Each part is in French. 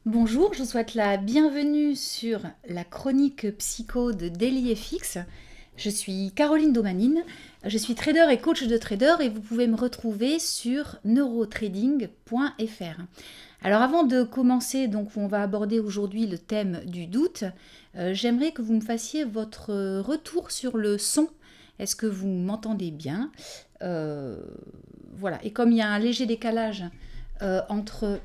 Bonjour, je vous souhaite la bienvenue sur la chronique psycho de DailyFX. Je suis Caroline Domanine, je suis trader et coach de trader et vous pouvez me retrouver sur neurotrading.fr. Alors avant de commencer, donc où on va aborder aujourd'hui le thème du doute, j'aimerais que vous me fassiez votre retour sur le son. Est-ce que vous m'entendez bien? Euh, Voilà, et comme il y a un léger décalage entre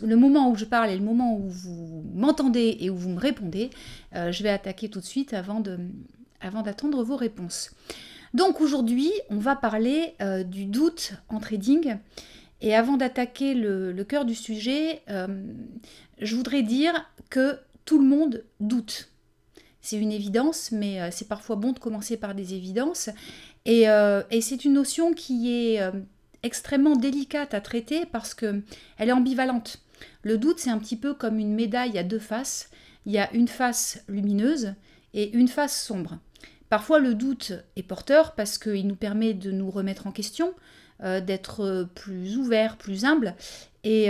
le moment où je parle et le moment où vous m'entendez et où vous me répondez, je vais attaquer tout de suite avant d'attendre vos réponses. Donc aujourd'hui, on va parler du doute en trading. Et avant d'attaquer le cœur du sujet, je voudrais dire que tout le monde doute. C'est une évidence, mais c'est parfois bon de commencer par des évidences. Et c'est une notion qui est extrêmement délicate à traiter parce qu'elle est ambivalente. Le doute, c'est un petit peu comme une médaille à deux faces. Il y a une face lumineuse et une face sombre. Parfois, le doute est porteur parce qu'il nous permet de nous remettre en question, d'être plus ouvert, plus humble. Et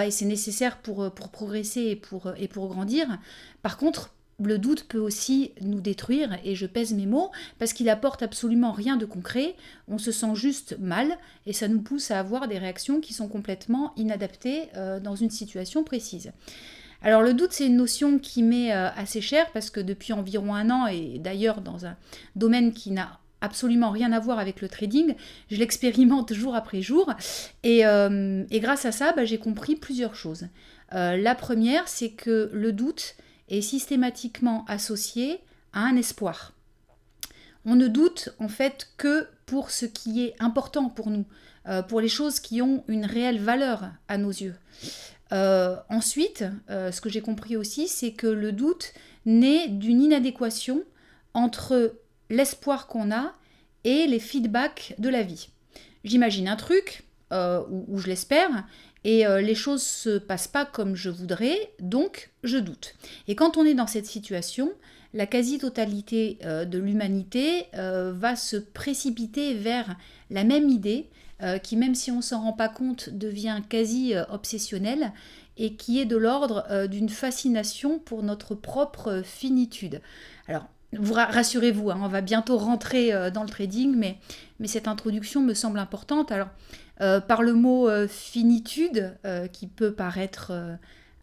c'est nécessaire pour progresser et pour grandir. Par contre, le doute peut aussi nous détruire, et je pèse mes mots, parce qu'il apporte absolument rien de concret, on se sent juste mal, et ça nous pousse à avoir des réactions qui sont complètement inadaptées dans une situation précise. Alors le doute, c'est une notion qui m'est assez chère, parce que depuis environ un an, et d'ailleurs dans un domaine qui n'a absolument rien à voir avec le trading, je l'expérimente jour après jour, et grâce à ça, j'ai compris plusieurs choses. La première, c'est que le doute est systématiquement associé à un espoir. On ne doute en fait que pour ce qui est important pour nous, pour les choses qui ont une réelle valeur à nos yeux. Ensuite, ce que j'ai compris aussi, c'est que le doute naît d'une inadéquation entre l'espoir qu'on a et les feedbacks de la vie. J'imagine un truc, ou je l'espère, et les choses se passent pas comme je voudrais, donc je doute. Et quand on est dans cette situation, la quasi-totalité de l'humanité va se précipiter vers la même idée, qui, même si on ne s'en rend pas compte, devient quasi obsessionnelle, et qui est de l'ordre d'une fascination pour notre propre finitude. Alors, rassurez-vous, on va bientôt rentrer dans le trading, mais cette introduction me semble importante. Alors, par le mot finitude, qui peut paraître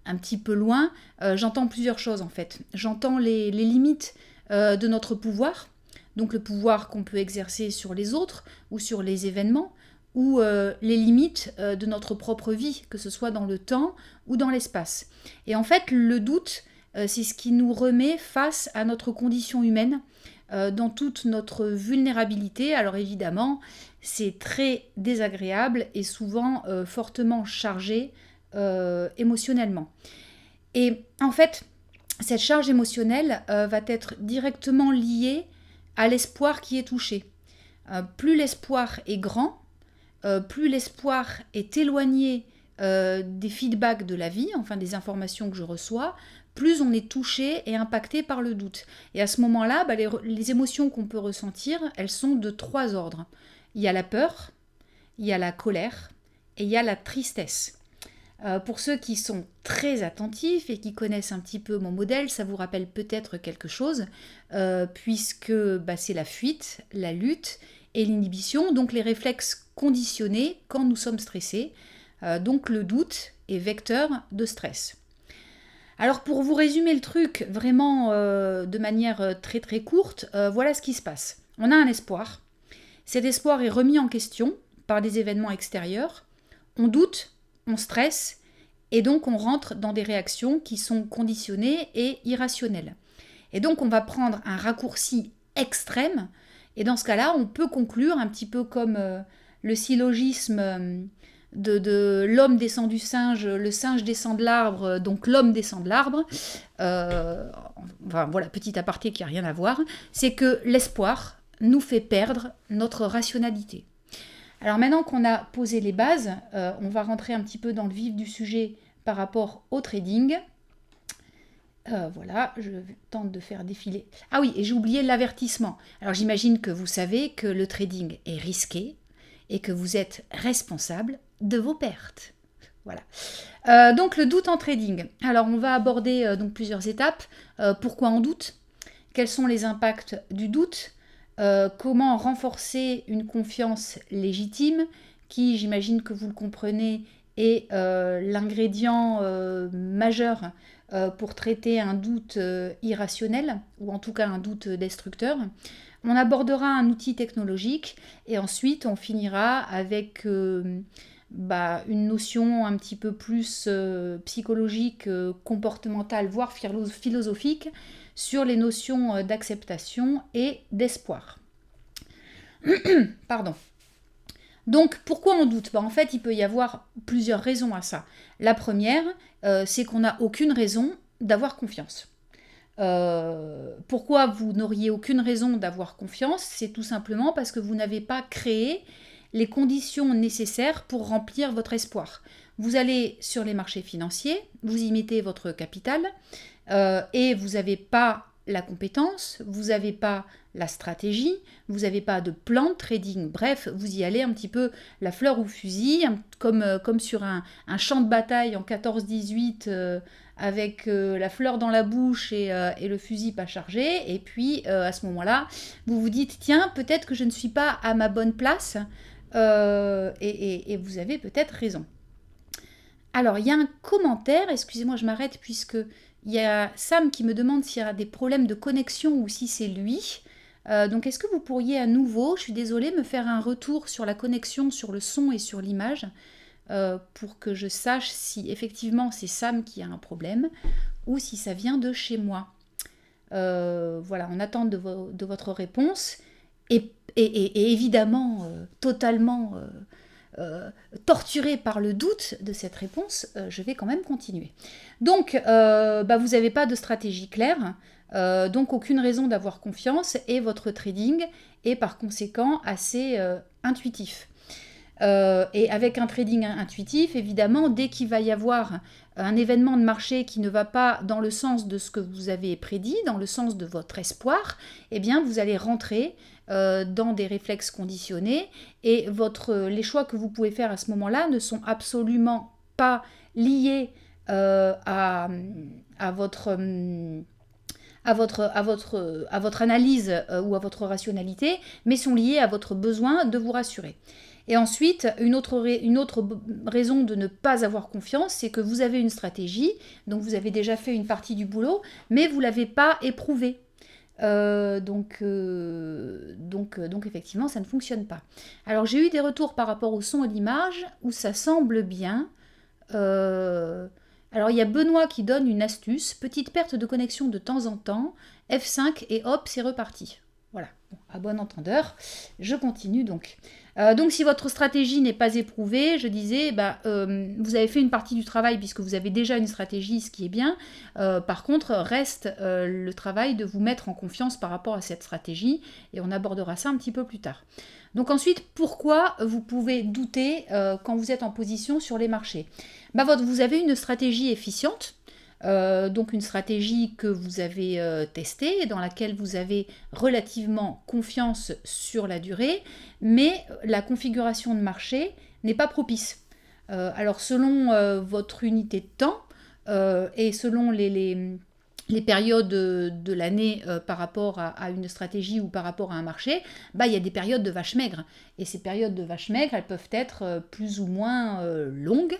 un petit peu loin, j'entends plusieurs choses en fait. J'entends les limites de notre pouvoir, donc le pouvoir qu'on peut exercer sur les autres ou sur les événements, ou les limites de notre propre vie, que ce soit dans le temps ou dans l'espace. Et en fait, le doute, c'est ce qui nous remet face à notre condition humaine, dans toute notre vulnérabilité. Alors évidemment, c'est très désagréable et souvent fortement chargé émotionnellement. Et en fait, cette charge émotionnelle va être directement liée à l'espoir qui est touché. Plus l'espoir est grand, plus l'espoir est éloigné des feedbacks de la vie, enfin des informations que je reçois, plus on est touché et impacté par le doute. Et à ce moment-là, les émotions qu'on peut ressentir, elles sont de trois ordres. Il y a la peur, il y a la colère et il y a la tristesse. Pour ceux qui sont très attentifs et qui connaissent un petit peu mon modèle, ça vous rappelle peut-être quelque chose, puisque c'est la fuite, la lutte et l'inhibition, donc les réflexes conditionnés quand nous sommes stressés. Donc le doute est vecteur de stress. Alors pour vous résumer le truc vraiment de manière très très courte, voilà ce qui se passe. On a un espoir. Cet espoir est remis en question par des événements extérieurs. On doute, on stresse, et donc on rentre dans des réactions qui sont conditionnées et irrationnelles. Et donc on va prendre un raccourci extrême, et dans ce cas-là, on peut conclure un petit peu comme le syllogisme de l'homme descend du singe, le singe descend de l'arbre, donc l'homme descend de l'arbre. Enfin voilà, petit aparté qui n'a rien à voir. C'est que l'espoir nous fait perdre notre rationalité. Alors maintenant qu'on a posé les bases, on va rentrer un petit peu dans le vif du sujet par rapport au trading. Voilà, je tente de faire défiler. Ah oui, et j'ai oublié l'avertissement. Alors j'imagine que vous savez que le trading est risqué et que vous êtes responsable de vos pertes. Voilà. Donc le doute en trading. Alors on va aborder donc plusieurs étapes. Pourquoi on doute? Quels sont les impacts du doute? Comment renforcer une confiance légitime qui, j'imagine que vous le comprenez, est l'ingrédient majeur pour traiter un doute irrationnel, ou en tout cas un doute destructeur. On abordera un outil technologique et ensuite on finira avec une notion un petit peu plus psychologique, comportementale, voire philosophique sur les notions d'acceptation et d'espoir. Pardon. Donc, pourquoi on doute? En fait, il peut y avoir plusieurs raisons à ça. La première, c'est qu'on n'a aucune raison d'avoir confiance. Pourquoi vous n'auriez aucune raison d'avoir confiance? C'est tout simplement parce que vous n'avez pas créé les conditions nécessaires pour remplir votre espoir. Vous allez sur les marchés financiers, vous y mettez votre capital et vous n'avez pas la compétence, vous n'avez pas la stratégie, vous n'avez pas de plan de trading. Bref, vous y allez un petit peu la fleur au fusil, comme sur un champ de bataille en 14-18 avec la fleur dans la bouche et le fusil pas chargé. Et puis à ce moment-là, vous vous dites, tiens, peut-être que je ne suis pas à ma bonne place et vous avez peut-être raison. Alors, il y a un commentaire, excusez-moi, je m'arrête puisque il y a Sam qui me demande s'il y a des problèmes de connexion ou si c'est lui. Donc, est-ce que vous pourriez à nouveau, je suis désolée, me faire un retour sur la connexion, sur le son et sur l'image pour que je sache si effectivement c'est Sam qui a un problème ou si ça vient de chez moi. Voilà, on attend de votre réponse et évidemment totalement torturée par le doute de cette réponse, je vais quand même continuer. Donc, vous n'avez pas de stratégie claire, donc aucune raison d'avoir confiance et votre trading est par conséquent assez intuitif. Et avec un trading intuitif, évidemment, dès qu'il va y avoir un événement de marché qui ne va pas dans le sens de ce que vous avez prédit, dans le sens de votre espoir, eh bien, vous allez rentrer dans des réflexes conditionnés et les choix que vous pouvez faire à ce moment-là ne sont absolument pas liés à votre analyse ou à votre rationalité, mais sont liés à votre besoin de vous rassurer. Et ensuite, une autre raison de ne pas avoir confiance, c'est que vous avez une stratégie, donc vous avez déjà fait une partie du boulot, mais vous ne l'avez pas éprouvée. Donc effectivement, ça ne fonctionne pas. Alors j'ai eu des retours par rapport au son et l'image, où ça semble bien. Alors il y a Benoît qui donne une astuce, petite perte de connexion de temps en temps, F5 et hop, c'est reparti. Voilà, bon, à bon entendeur, je continue donc. Donc si votre stratégie n'est pas éprouvée, je disais, vous avez fait une partie du travail puisque vous avez déjà une stratégie, ce qui est bien. Par contre, reste le travail de vous mettre en confiance par rapport à cette stratégie et on abordera ça un petit peu plus tard. Donc ensuite, pourquoi vous pouvez douter quand vous êtes en position sur les marchés? Vous avez une stratégie efficiente. Donc une stratégie que vous avez testée, dans laquelle vous avez relativement confiance sur la durée, mais la configuration de marché n'est pas propice. Alors selon votre unité de temps et selon les périodes de l'année par rapport à une stratégie ou par rapport à un marché, il y a des périodes de vaches maigres. Et ces périodes de vaches maigres, elles peuvent être plus ou moins longues.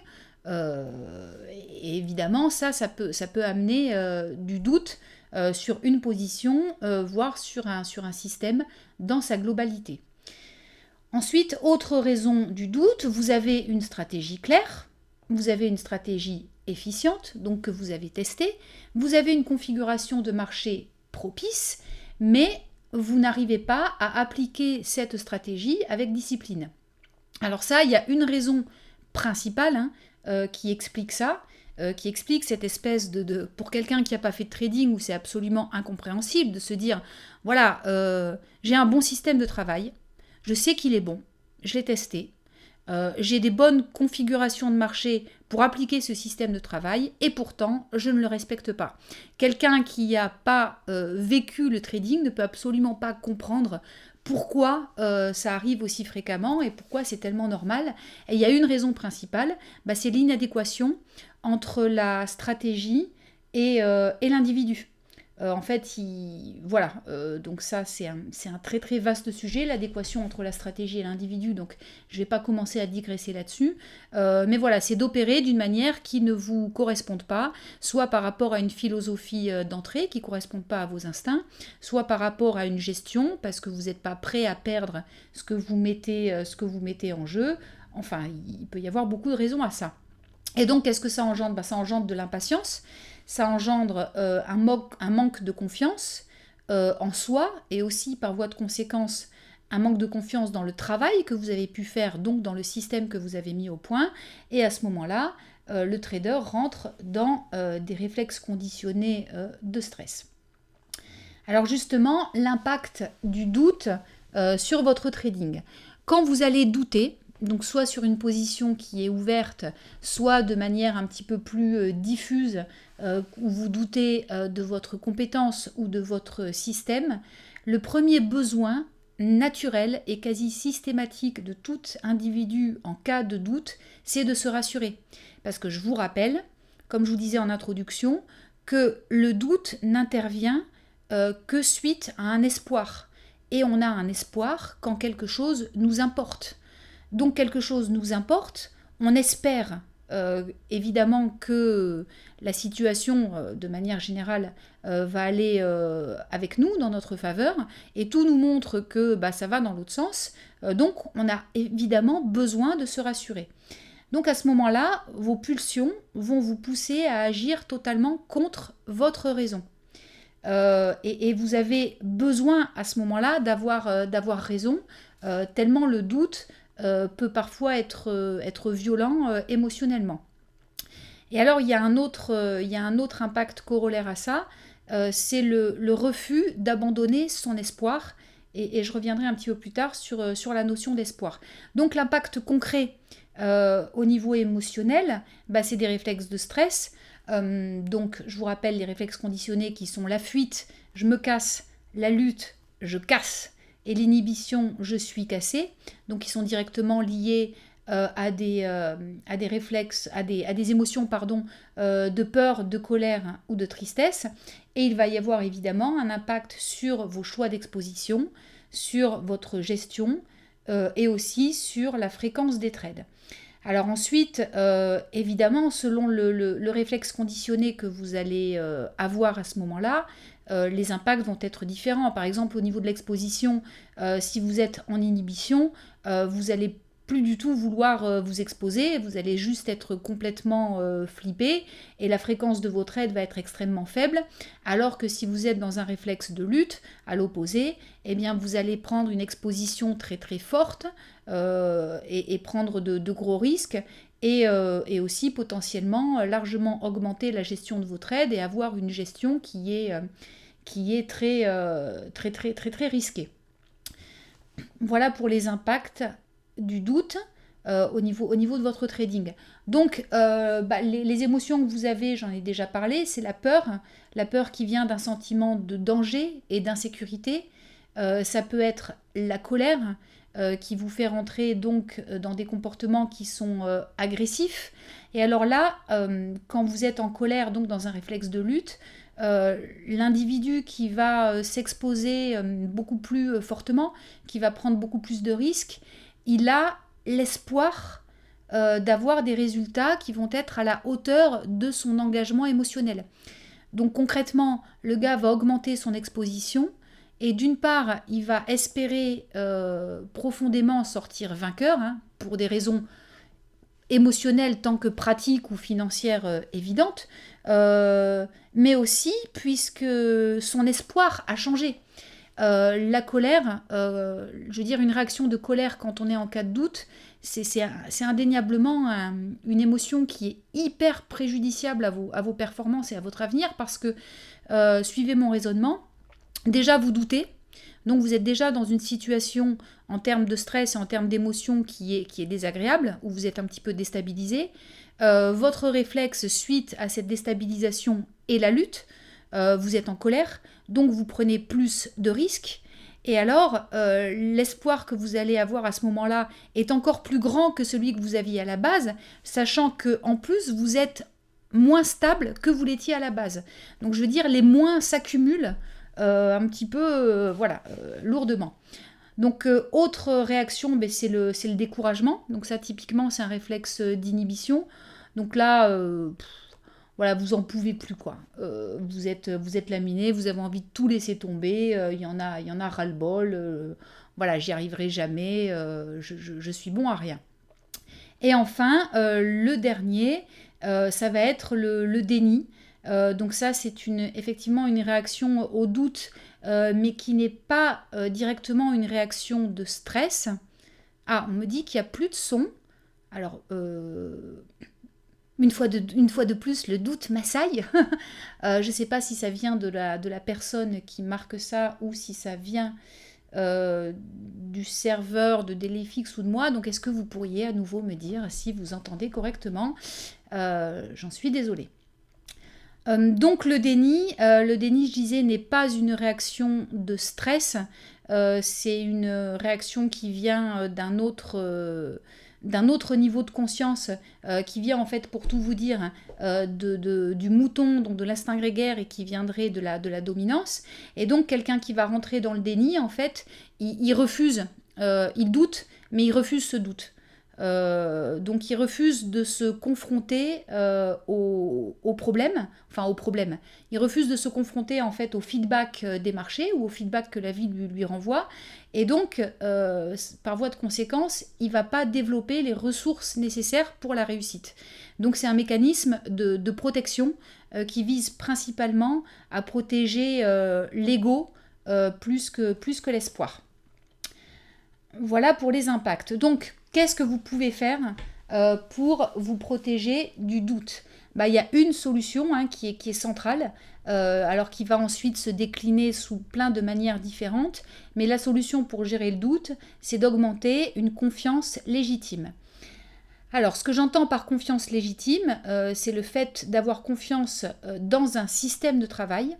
Et évidemment, ça peut amener du doute sur une position, voire sur un système dans sa globalité. Ensuite, autre raison du doute, vous avez une stratégie claire, vous avez une stratégie efficiente, donc que vous avez testée, vous avez une configuration de marché propice, mais vous n'arrivez pas à appliquer cette stratégie avec discipline. Alors ça, il y a une raison principale qui explique ça, qui explique cette espèce pour quelqu'un qui n'a pas fait de trading où c'est absolument incompréhensible de se dire, voilà, j'ai un bon système de travail, je sais qu'il est bon, je l'ai testé, j'ai des bonnes configurations de marché pour appliquer ce système de travail et pourtant je ne le respecte pas. Quelqu'un qui n'a pas vécu le trading ne peut absolument pas comprendre pourquoi ça arrive aussi fréquemment et pourquoi c'est tellement normal. Et il y a une raison principale, c'est l'inadéquation entre la stratégie et l'individu. En fait, voilà, donc ça c'est un très très vaste sujet, l'adéquation entre la stratégie et l'individu, donc je ne vais pas commencer à digresser là-dessus, mais voilà, c'est d'opérer d'une manière qui ne vous corresponde pas, soit par rapport à une philosophie d'entrée qui ne corresponde pas à vos instincts, soit par rapport à une gestion, parce que vous n'êtes pas prêt à perdre ce que vous mettez en jeu, enfin, il peut y avoir beaucoup de raisons à ça. Et donc, qu'est-ce que ça engendre ? Ça engendre de l'impatience, ça engendre un manque de confiance en soi et aussi par voie de conséquence un manque de confiance dans le travail que vous avez pu faire, donc dans le système que vous avez mis au point. Et à ce moment-là, le trader rentre dans des réflexes conditionnés de stress. Alors justement, l'impact du doute sur votre trading. Quand vous allez douter, donc soit sur une position qui est ouverte, soit de manière un petit peu plus diffuse, où vous doutez de votre compétence ou de votre système, le premier besoin naturel et quasi systématique de tout individu en cas de doute, c'est de se rassurer. Parce que je vous rappelle, comme je vous disais en introduction, que le doute n'intervient que suite à un espoir. Et on a un espoir quand quelque chose nous importe. Donc quelque chose nous importe, on espère évidemment que la situation, de manière générale, va aller avec nous, dans notre faveur, et tout nous montre que ça va dans l'autre sens, donc on a évidemment besoin de se rassurer. Donc à ce moment-là, vos pulsions vont vous pousser à agir totalement contre votre raison. Et vous avez besoin à ce moment-là d'avoir raison, tellement le doute peut parfois être violent émotionnellement. Et alors il y a un autre impact corollaire à ça, c'est le refus d'abandonner son espoir, et je reviendrai un petit peu plus tard sur la notion d'espoir. Donc l'impact concret au niveau émotionnel, c'est des réflexes de stress. Donc je vous rappelle les réflexes conditionnés qui sont la fuite, je me casse, la lutte, je casse, et l'inhibition, je suis cassé. Donc ils sont directement liés à des réflexes, à des émotions de peur, de colère ou de tristesse. Et il va y avoir évidemment un impact sur vos choix d'exposition, sur votre gestion et aussi sur la fréquence des trades. Alors ensuite, évidemment, selon le réflexe conditionné que vous allez avoir à ce moment-là, les impacts vont être différents. Par exemple, au niveau de l'exposition, si vous êtes en inhibition, vous allez plus du tout vouloir vous exposer, vous allez juste être complètement flippé et la fréquence de vos trades va être extrêmement faible, alors que si vous êtes dans un réflexe de lutte, à l'opposé, eh bien vous allez prendre une exposition très très forte et prendre de gros risques et aussi potentiellement largement augmenter la gestion de vos trades et avoir une gestion qui est très très très très très risquée. Voilà pour les impacts du doute au niveau de votre trading. Donc, les émotions que vous avez, j'en ai déjà parlé, c'est la peur qui vient d'un sentiment de danger et d'insécurité. Ça peut être la colère qui vous fait rentrer donc dans des comportements qui sont agressifs. Et alors là, quand vous êtes en colère, donc dans un réflexe de lutte, l'individu qui va s'exposer beaucoup plus fortement, qui va prendre beaucoup plus de risques, il a l'espoir d'avoir des résultats qui vont être à la hauteur de son engagement émotionnel. Donc concrètement, le gars va augmenter son exposition et d'une part, il va espérer profondément sortir vainqueur, pour des raisons émotionnelles tant que pratiques ou financières évidentes, mais aussi puisque son espoir a changé. La colère, je veux dire une réaction de colère quand on est en cas de doute, c'est indéniablement une émotion qui est hyper préjudiciable à vos performances et à votre avenir parce que, suivez mon raisonnement, déjà vous doutez, Donc vous êtes déjà dans une situation en termes de stress et en termes d'émotion qui est désagréable, où vous êtes un petit peu déstabilisé. Votre réflexe suite à cette déstabilisation est la lutte. Vous êtes en colère, donc vous prenez plus de risques. Et alors, l'espoir que vous allez avoir à ce moment-là est encore plus grand que celui que vous aviez à la base, sachant que en plus vous êtes moins stable que vous l'étiez à la base. Donc je veux dire, les moins s'accumulent un petit peu, lourdement. Donc autre réaction, c'est le découragement. Donc ça typiquement c'est un réflexe d'inhibition. Donc là, voilà, vous en pouvez plus quoi. Vous êtes laminé, vous avez envie de tout laisser tomber. Il y en a ras-le-bol. Voilà, j'y arriverai jamais. Je suis bon à rien. Et enfin, le dernier, ça va être le déni. Donc ça, c'est effectivement une réaction au doute, mais qui n'est pas directement une réaction de stress. Ah, on me dit qu'il n'y a plus de son. Alors, une fois de plus, le doute m'assaille. Je ne sais pas si ça vient de la personne qui marque ça ou si ça vient du serveur de Delifix ou de moi. Donc, est-ce que vous pourriez à nouveau me dire si vous entendez correctement? J'en suis désolée. Donc le déni, je disais, n'est pas une réaction de stress, c'est une réaction qui vient d'un autre niveau de conscience, qui vient en fait, pour tout vous dire, du mouton, donc de l'instinct grégaire, et qui viendrait de la dominance. Et donc quelqu'un qui va rentrer dans le déni, en fait, il refuse, il doute, mais il refuse ce doute. Donc il refuse de se confronter au problème. Il refuse de se confronter en fait au feedback des marchés ou au feedback que la vie lui renvoie. Et donc, par voie de conséquence, il ne va pas développer les ressources nécessaires pour la réussite. Donc c'est un mécanisme de protection qui vise principalement à protéger l'ego plus que l'espoir. Voilà pour les impacts. Donc, qu'est-ce que vous pouvez faire pour vous protéger du doute? Il y a une solution qui est centrale, alors qui va ensuite se décliner sous plein de manières différentes. Mais la solution pour gérer le doute, c'est d'augmenter une confiance légitime. Alors, ce que j'entends par confiance légitime, c'est le fait d'avoir confiance dans un système de travail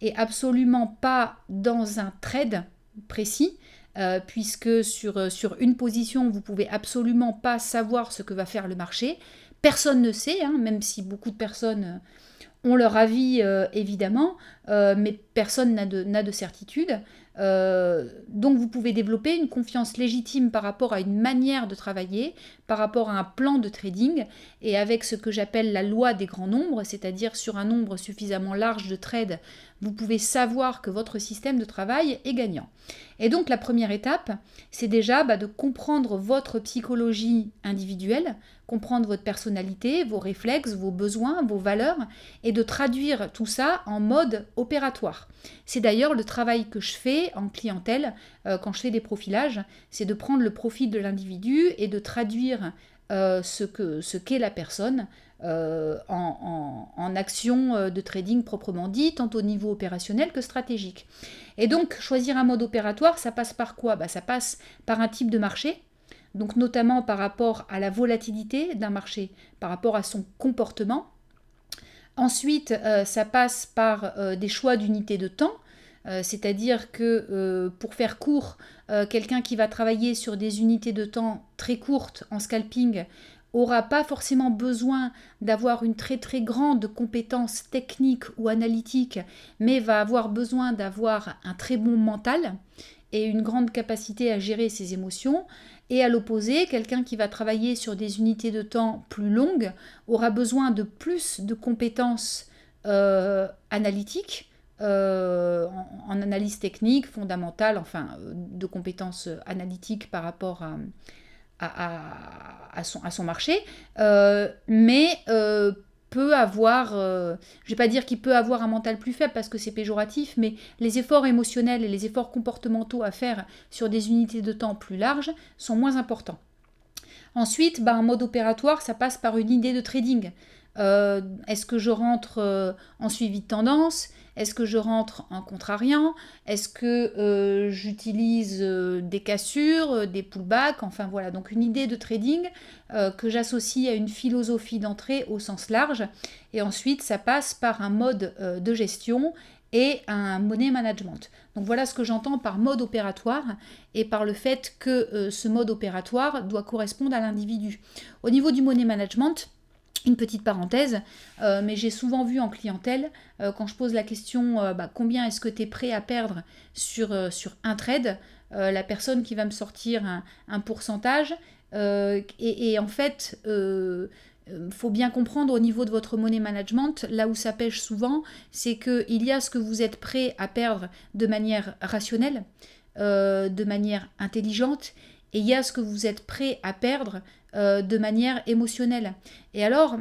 et absolument pas dans un trade précis. Puisque sur une position, vous ne pouvez absolument pas savoir ce que va faire le marché. Personne ne sait, même si beaucoup de personnes ont leur avis, évidemment, mais personne n'a de certitude. Donc vous pouvez développer une confiance légitime par rapport à une manière de travailler, par rapport à un plan de trading, et avec ce que j'appelle la loi des grands nombres, c'est-à-dire sur un nombre suffisamment large de trades, vous pouvez savoir que votre système de travail est gagnant. Et donc la première étape, c'est déjà de comprendre votre psychologie individuelle, comprendre votre personnalité, vos réflexes, vos besoins, vos valeurs, et de traduire tout ça en mode opératoire. C'est d'ailleurs le travail que je fais en clientèle quand je fais des profilages, c'est de prendre le profil de l'individu et de traduire ce qu'est la personne en action de trading proprement dit, tant au niveau opérationnel que stratégique. Et donc, choisir un mode opératoire, ça passe par quoi? Ça passe par un type de marché, donc notamment par rapport à la volatilité d'un marché, par rapport à son comportement. Ensuite, ça passe par des choix d'unités de temps, c'est-à-dire que pour faire court, quelqu'un qui va travailler sur des unités de temps très courtes en scalping aura pas forcément besoin d'avoir une très très grande compétence technique ou analytique, mais va avoir besoin d'avoir un très bon mental et une grande capacité à gérer ses émotions. Et à l'opposé, quelqu'un qui va travailler sur des unités de temps plus longues aura besoin de plus de compétences analytiques, en analyse technique, fondamentale, de compétences analytiques par rapport à son marché, mais peut avoir, je ne vais pas dire qu'il peut avoir un mental plus faible parce que c'est péjoratif, mais les efforts émotionnels et les efforts comportementaux à faire sur des unités de temps plus larges sont moins importants. Ensuite, un mode opératoire, ça passe par une idée de trading. Est-ce que je rentre en suivi de tendance? Est-ce que je rentre en contrariant? Est-ce que j'utilise des cassures, des pullbacks? Enfin voilà, donc une idée de trading que j'associe à une philosophie d'entrée au sens large. Et ensuite, ça passe par un mode de gestion et un money management. Donc voilà ce que j'entends par mode opératoire et par le fait que ce mode opératoire doit correspondre à l'individu. Au niveau du money management, une petite parenthèse, mais j'ai souvent vu en clientèle, quand je pose la question combien est-ce que tu es prêt à perdre sur un trade, la personne qui va me sortir un pourcentage, et en fait, faut bien comprendre au niveau de votre money management, là où ça pêche souvent, c'est qu'il y a ce que vous êtes prêt à perdre de manière rationnelle, de manière intelligente, et il y a ce que vous êtes prêt à perdre de manière émotionnelle. Et alors,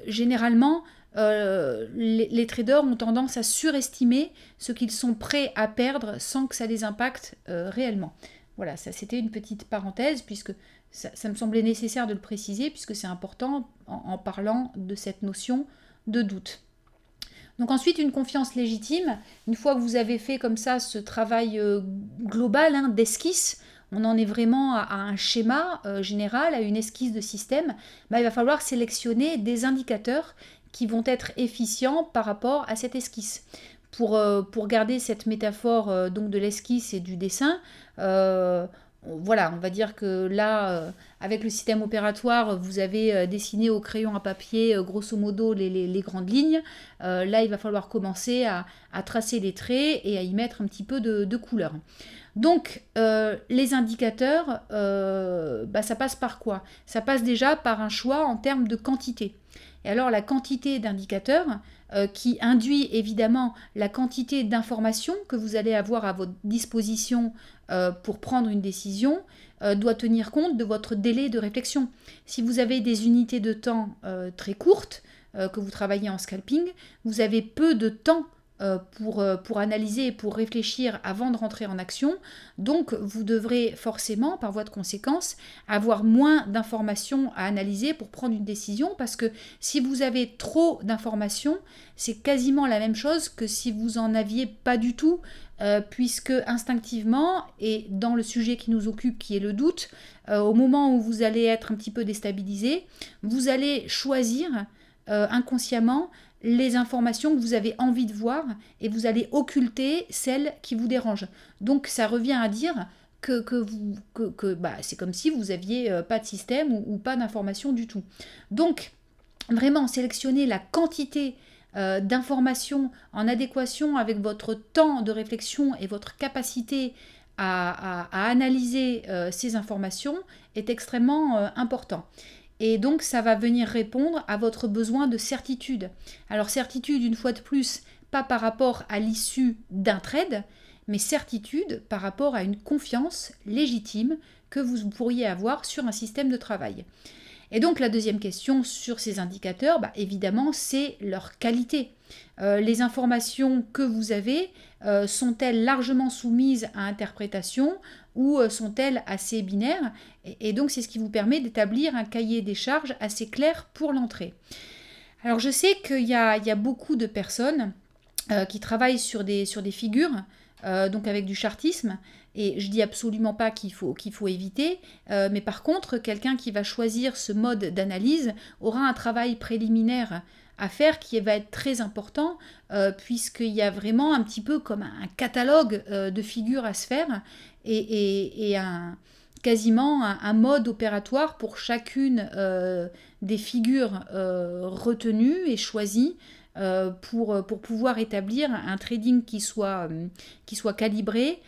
généralement, les traders ont tendance à surestimer ce qu'ils sont prêts à perdre sans que ça les impacte réellement. Voilà, ça c'était une petite parenthèse, puisque ça me semblait nécessaire de le préciser, puisque c'est important en parlant de cette notion de doute. Donc ensuite, une confiance légitime. Une fois que vous avez fait comme ça ce travail global d'esquisse, on en est vraiment à un schéma général, à une esquisse de système, il va falloir sélectionner des indicateurs qui vont être efficients par rapport à cette esquisse. Pour garder cette métaphore donc de l'esquisse et du dessin, voilà, on va dire que là, avec le système opératoire, vous avez dessiné au crayon à papier, grosso modo, les grandes lignes. Là, il va falloir commencer à tracer les traits et à y mettre un petit peu de couleur. Donc, les indicateurs, ça passe par quoi? Ça passe déjà par un choix en termes de quantité. Et alors, la quantité d'indicateurs, qui induit évidemment la quantité d'informations que vous allez avoir à votre disposition pour prendre une décision, doit tenir compte de votre délai de réflexion. Si vous avez des unités de temps très courtes, que vous travaillez en scalping, vous avez peu de temps pour analyser et pour réfléchir avant de rentrer en action. Donc, vous devrez forcément, par voie de conséquence, avoir moins d'informations à analyser pour prendre une décision, parce que si vous avez trop d'informations, c'est quasiment la même chose que si vous en aviez pas du tout, puisque instinctivement, et dans le sujet qui nous occupe, qui est le doute, au moment où vous allez être un petit peu déstabilisé, vous allez choisir inconsciemment les informations que vous avez envie de voir et vous allez occulter celles qui vous dérangent. Donc ça revient à dire que c'est comme si vous n'aviez pas de système ou pas d'informations du tout. Donc vraiment sélectionner la quantité d'informations en adéquation avec votre temps de réflexion et votre capacité à analyser ces informations est extrêmement important. Et donc, ça va venir répondre à votre besoin de certitude. Alors, certitude, une fois de plus, pas par rapport à l'issue d'un trade, mais certitude par rapport à une confiance légitime que vous pourriez avoir sur un système de travail. Et donc, la deuxième question sur ces indicateurs, évidemment, c'est leur qualité. Les informations que vous avez, sont-elles largement soumises à interprétation ou sont-elles assez binaires? Et donc, c'est ce qui vous permet d'établir un cahier des charges assez clair pour l'entrée. Alors, je sais qu'il y a beaucoup de personnes qui travaillent sur des figures, donc avec du chartisme, et je dis absolument pas qu'il faut éviter, mais par contre, quelqu'un qui va choisir ce mode d'analyse aura un travail préliminaire à faire qui va être très important, puisqu'il y a vraiment un petit peu comme un catalogue de figures à se faire et quasiment un mode opératoire pour chacune des figures retenues et choisies pour pouvoir établir un trading qui soit calibré,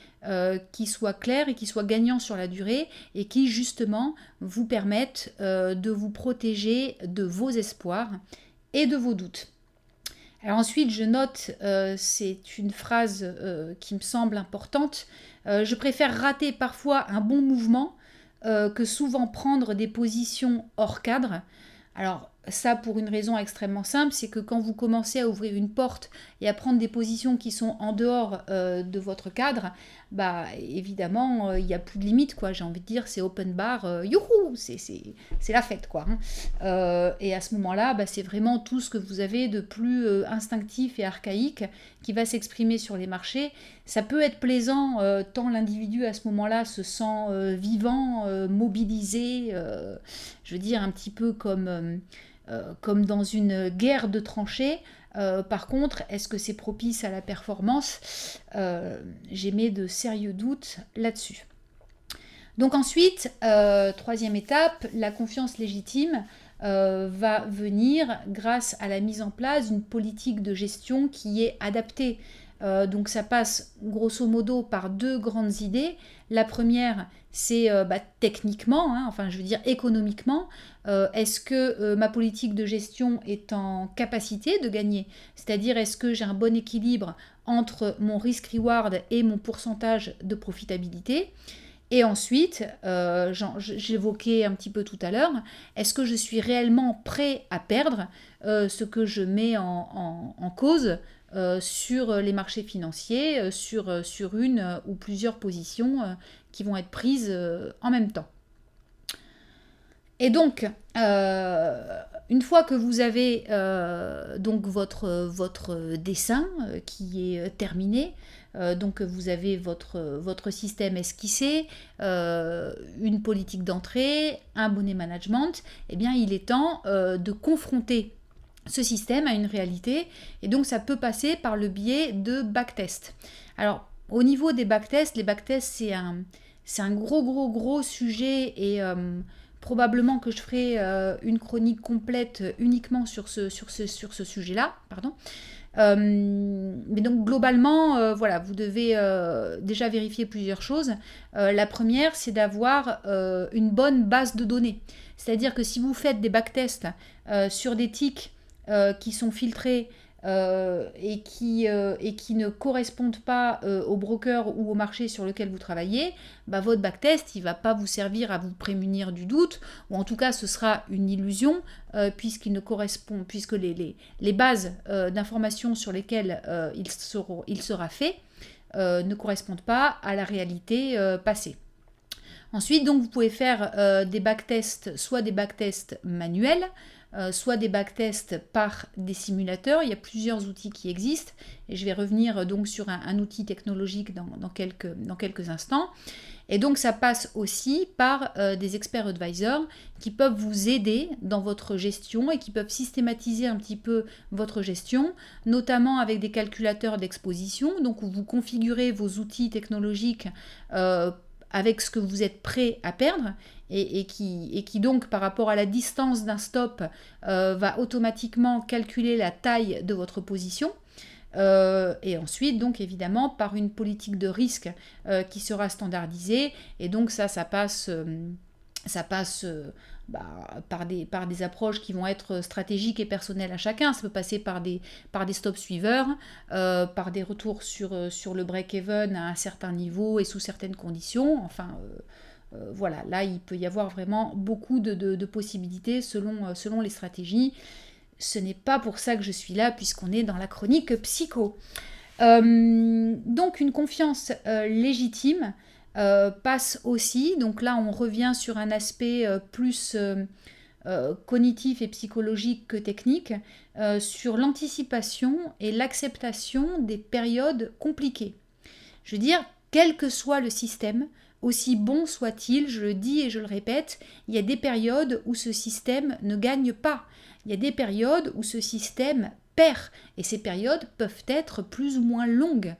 qui soit clair et qui soit gagnant sur la durée et qui justement vous permette de vous protéger de vos espoirs et de vos doutes. Alors ensuite, je note, c'est une phrase qui me semble importante, je préfère rater parfois un bon mouvement que souvent prendre des positions hors cadre. Alors, Ça pour une raison extrêmement simple, c'est que quand vous commencez à ouvrir une porte et à prendre des positions qui sont en dehors de votre cadre, bah évidemment, il n'y a plus de limite, quoi. J'ai envie de dire, c'est open bar, youhou, c'est la fête, quoi. Et à ce moment-là, bah, c'est vraiment tout ce que vous avez de plus instinctif et archaïque qui va s'exprimer sur les marchés. Ça peut être plaisant tant l'individu à ce moment-là se sent vivant, mobilisé, je veux dire un petit peu comme dans une guerre de tranchées. Par contre, est-ce que c'est propice à la performance? J'émets de sérieux doutes là-dessus. Donc ensuite, troisième étape, la confiance légitime va venir grâce à la mise en place d'une politique de gestion qui est adaptée. Donc ça passe grosso modo par deux grandes idées. La première, c'est techniquement, hein, enfin je veux dire économiquement, est-ce que ma politique de gestion est en capacité de gagner? C'est-à-dire est-ce que j'ai un bon équilibre entre mon risk-reward et mon pourcentage de profitabilité? Et ensuite, j'évoquais un petit peu tout à l'heure, est-ce que je suis réellement prêt à perdre ce que je mets en cause sur les marchés financiers, sur une ou plusieurs positions qui vont être prises en même temps. Et donc, une fois que vous avez donc votre dessin qui est terminé, donc vous avez votre système esquissé, une politique d'entrée, un bonnet management, eh bien il est temps de confronter ce système a une réalité et donc ça peut passer par le biais de backtests. Alors au niveau des backtests, les backtests c'est un gros sujet et probablement que je ferai une chronique complète uniquement sur ce sujet-là. Pardon. Mais donc globalement, voilà, vous devez déjà vérifier plusieurs choses. La première, c'est d'avoir une bonne base de données. C'est-à-dire que si vous faites des backtests sur des tics qui sont filtrés et qui ne correspondent pas au broker ou au marché sur lequel vous travaillez, bah, votre backtest, il ne va pas vous servir à vous prémunir du doute, ou en tout cas ce sera une illusion, puisque les bases d'informations sur lesquelles il sera fait ne correspondent pas à la réalité passée. Ensuite, donc, vous pouvez faire des backtests, soit des backtests manuels, soit des backtests par des simulateurs. Il y a plusieurs outils qui existent et je vais revenir donc sur un outil technologique dans quelques instants. Et donc ça passe aussi par des experts advisors qui peuvent vous aider dans votre gestion et qui peuvent systématiser un petit peu votre gestion, notamment avec des calculateurs d'exposition, donc où vous configurez vos outils technologiques avec ce que vous êtes prêt à perdre et qui donc par rapport à la distance d'un stop va automatiquement calculer la taille de votre position. Et ensuite donc évidemment par une politique de risque qui sera standardisée et donc ça passe par des approches qui vont être stratégiques et personnelles à chacun. Ça peut passer par des stop suiveurs, par des retours sur le break-even à un certain niveau et sous certaines conditions. Enfin, voilà, là il peut y avoir vraiment beaucoup de possibilités selon les stratégies. Ce n'est pas pour ça que je suis là, puisqu'on est dans la chronique psycho. Donc une confiance légitime passe aussi, donc là on revient sur un aspect plus cognitif et psychologique que technique, sur l'anticipation et l'acceptation des périodes compliquées. Je veux dire, quel que soit le système, aussi bon soit-il, je le dis et je le répète, il y a des périodes où ce système ne gagne pas. Il y a des périodes où ce système perd. Et ces périodes peuvent être plus ou moins longues.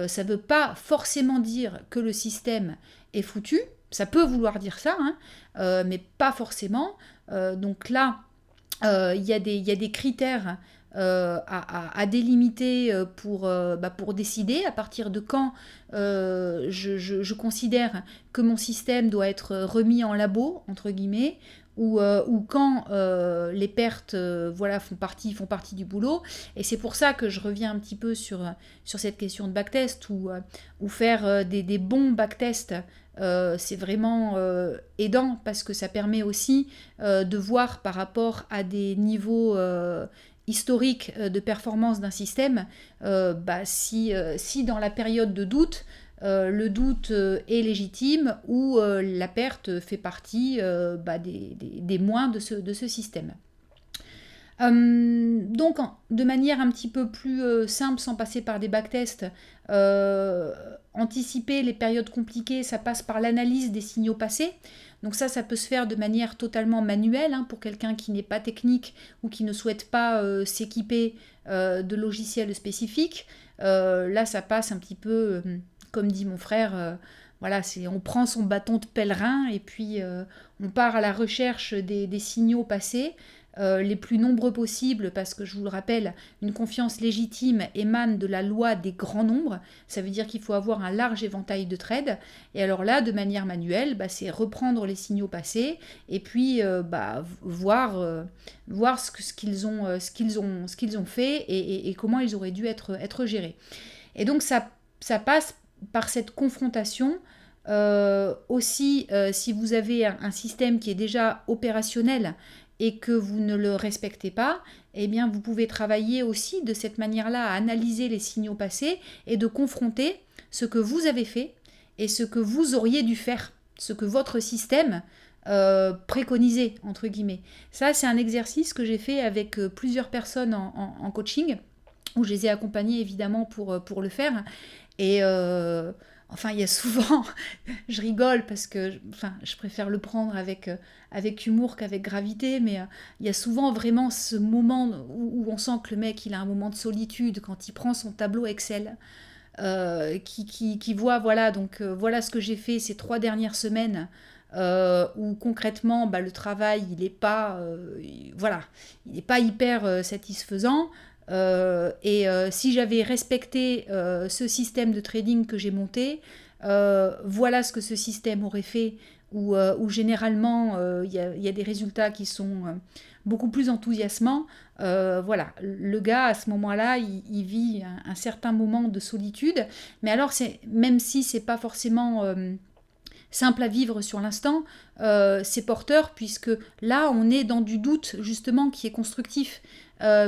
Ça ne veut pas forcément dire que le système est foutu. Ça peut vouloir dire ça, hein, mais pas forcément. Donc là, il y a des critères à délimiter pour décider à partir de quand je considère que mon système doit être remis en labo, entre guillemets, ou quand les pertes voilà, font partie du boulot. Et c'est pour ça que je reviens un petit peu sur cette question de backtest, ou faire des bons backtests. C'est vraiment aidant parce que ça permet aussi de voir par rapport à des niveaux historiques de performance d'un système, si dans la période de doute, le doute est légitime ou la perte fait partie des moins de ce système. Donc, de manière un petit peu plus simple, sans passer par des backtests, anticiper les périodes compliquées, ça passe par l'analyse des signaux passés. Donc ça peut se faire de manière totalement manuelle, hein, pour quelqu'un qui n'est pas technique ou qui ne souhaite pas s'équiper de logiciels spécifiques. Là, ça passe un petit peu, comme dit mon frère, voilà, on prend son bâton de pèlerin et puis on part à la recherche des signaux passés. Les plus nombreux possibles, parce que je vous le rappelle, une confiance légitime émane de la loi des grands nombres. Ça veut dire qu'il faut avoir un large éventail de trades. Et alors là, de manière manuelle, c'est reprendre les signaux passés et puis voir ce qu'ils ont fait et comment ils auraient dû être gérés. Et donc ça passe par cette confrontation. Aussi, si vous avez un système qui est déjà opérationnel et que vous ne le respectez pas, eh bien vous pouvez travailler aussi de cette manière-là à analyser les signaux passés et de confronter ce que vous avez fait et ce que vous auriez dû faire, ce que votre système préconisait, entre guillemets. Ça, c'est un exercice que j'ai fait avec plusieurs personnes en coaching, où je les ai accompagnées évidemment pour le faire. Et enfin, il y a souvent, je rigole parce que je préfère le prendre avec humour qu'avec gravité, mais il y a souvent vraiment ce moment où on sent que le mec, il a un moment de solitude quand il prend son tableau Excel, qui voit, voilà, donc voilà ce que j'ai fait ces 3 dernières semaines, où concrètement, le travail, il n'est pas, il n'est pas hyper satisfaisant. Si j'avais respecté ce système de trading que j'ai monté, voilà ce que ce système aurait fait, où généralement il y a des résultats qui sont beaucoup plus enthousiasmants. Voilà, le gars à ce moment-là, il vit un certain moment de solitude, mais alors même si c'est pas forcément simple à vivre sur l'instant, c'est porteur, puisque là on est dans du doute justement qui est constructif.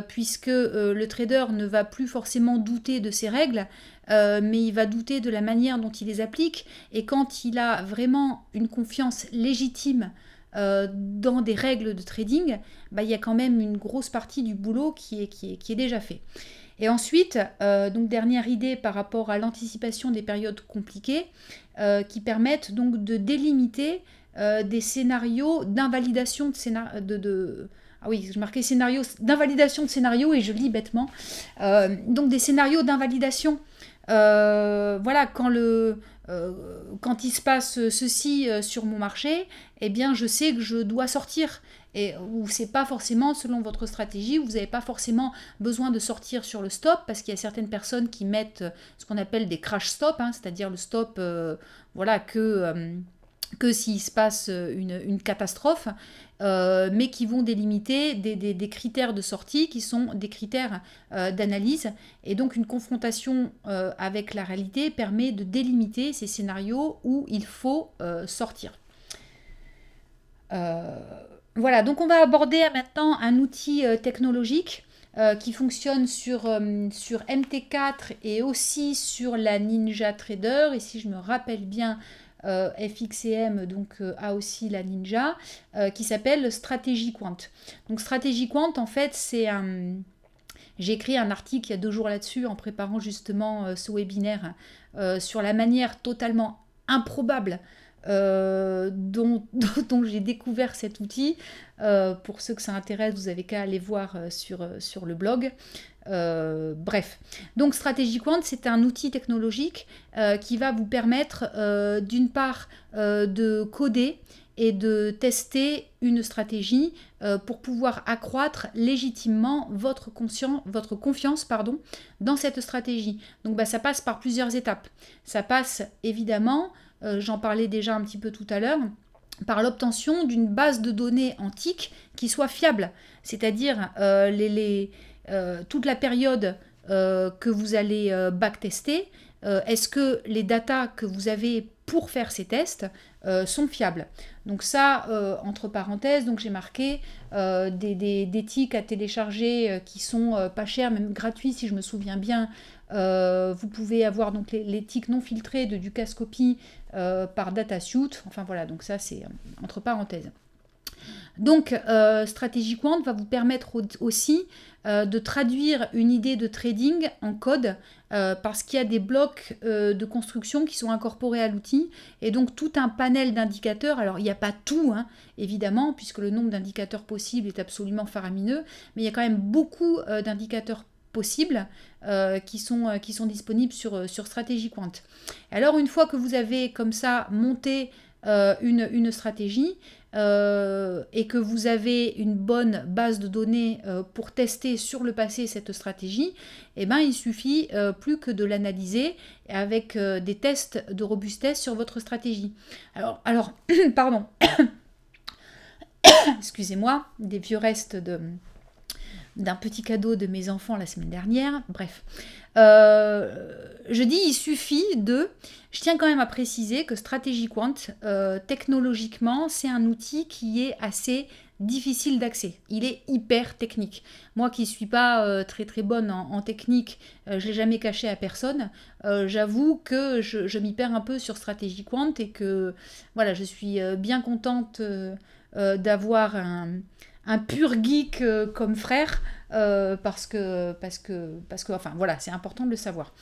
Puisque le trader ne va plus forcément douter de ses règles, mais il va douter de la manière dont il les applique. Et quand il a vraiment une confiance légitime dans des règles de trading, il y a quand même une grosse partie du boulot qui est déjà fait. Et ensuite, donc dernière idée par rapport à l'anticipation des périodes compliquées, qui permettent donc de délimiter des scénarios d'invalidation Ah oui, je marquais scénario d'invalidation de scénario et je lis bêtement. Donc des scénarios d'invalidation. Voilà, quand il se passe ceci sur mon marché, eh bien je sais que je dois sortir. Ou c'est pas forcément selon votre stratégie, vous n'avez pas forcément besoin de sortir sur le stop, parce qu'il y a certaines personnes qui mettent ce qu'on appelle des crash stop, hein, c'est-à-dire le stop, voilà, que s'il se passe une catastrophe, mais qui vont délimiter des critères de sortie qui sont des critères d'analyse. Et donc une confrontation avec la réalité permet de délimiter ces scénarios où il faut sortir. Voilà, donc on va aborder maintenant un outil technologique qui fonctionne sur MT4 et aussi sur la Ninja Trader. Et si je me rappelle bien, FXCM a aussi la Ninja, qui s'appelle Strategy Quant. Donc Strategy Quant, en fait, j'ai écrit un article il y a 2 jours là-dessus en préparant justement ce webinaire sur la manière totalement improbable dont j'ai découvert cet outil. Pour ceux que ça intéresse, vous avez qu'à aller voir sur le blog. Bref, donc Strategy Quant, c'est un outil technologique qui va vous permettre d'une part de coder et de tester une stratégie pour pouvoir accroître légitimement votre confiance dans cette stratégie. Donc ça passe par plusieurs étapes. Ça passe évidemment, j'en parlais déjà un petit peu tout à l'heure, par l'obtention d'une base de données antique qui soit fiable, c'est-à-dire toute la période que vous allez backtester, est-ce que les datas que vous avez pour faire ces tests sont fiables. Donc ça, entre parenthèses, donc j'ai marqué des tics à télécharger qui sont pas chers, même gratuits si je me souviens bien. Vous pouvez avoir donc les tics non filtrés de Dukascopy par Datasuite. Enfin voilà, donc ça c'est entre parenthèses. Donc, Strategy Quant va vous permettre aussi de traduire une idée de trading en code parce qu'il y a des blocs de construction qui sont incorporés à l'outil et donc tout un panel d'indicateurs. Alors, il n'y a pas tout, hein, évidemment, puisque le nombre d'indicateurs possibles est absolument faramineux, mais il y a quand même beaucoup d'indicateurs possibles qui sont disponibles sur Strategy Quant. Alors, une fois que vous avez comme ça monté une stratégie, et que vous avez une bonne base de données pour tester sur le passé cette stratégie, eh ben, il suffit plus que de l'analyser avec des tests de robustesse sur votre stratégie. Alors pardon, excusez-moi, des vieux restes d'un petit cadeau de mes enfants la semaine dernière, bref. Je dis il suffit de... Je tiens quand même à préciser que Strategy Quant, technologiquement, c'est un outil qui est assez difficile d'accès. Il est hyper technique. Moi qui ne suis pas très très bonne en technique, je ne l'ai jamais caché à personne, j'avoue que je m'y perds un peu sur Strategy Quant et que voilà, je suis bien contente d'avoir un pur geek comme frère parce que enfin voilà, c'est important de le savoir.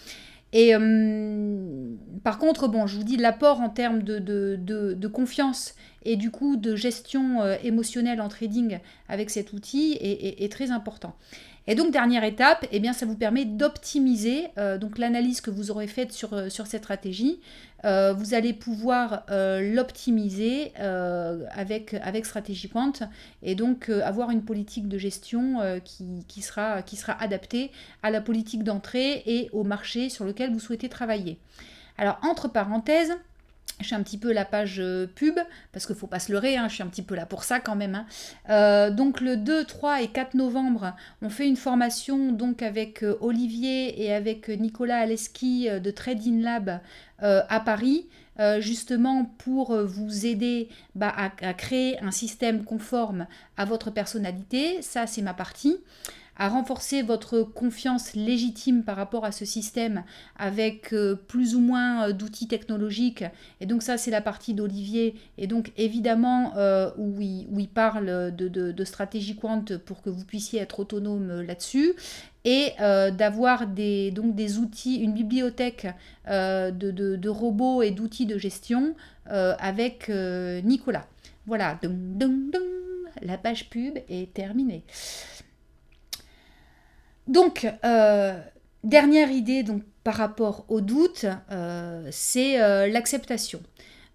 Et par contre, bon, je vous dis, l'apport en termes de confiance et du coup de gestion émotionnelle en trading avec cet outil est très important. Et donc, dernière étape, eh bien, ça vous permet d'optimiser donc l'analyse que vous aurez faite sur cette stratégie. Vous allez pouvoir l'optimiser avec Strategy Quant et donc avoir une politique de gestion qui sera adaptée à la politique d'entrée et au marché sur lequel vous souhaitez travailler. Alors, entre parenthèses, je fais un petit peu la page pub, parce qu'il ne faut pas se leurrer, hein, je suis un petit peu là pour ça quand même. Hein. Donc le 2, 3 et 4 novembre, on fait une formation donc avec Olivier et avec Nicolas Aleski de Trading Lab à Paris, justement pour vous aider à créer un système conforme à votre personnalité. Ça, c'est ma partie. À renforcer votre confiance légitime par rapport à ce système avec plus ou moins d'outils technologiques. Et donc ça, c'est la partie d'Olivier. Et donc évidemment, où il parle de stratégie quant pour que vous puissiez être autonome là-dessus. Et d'avoir des outils, une bibliothèque de robots et d'outils de gestion avec Nicolas. Voilà, la page pub est terminée. Donc, dernière idée donc, par rapport au doute, c'est l'acceptation.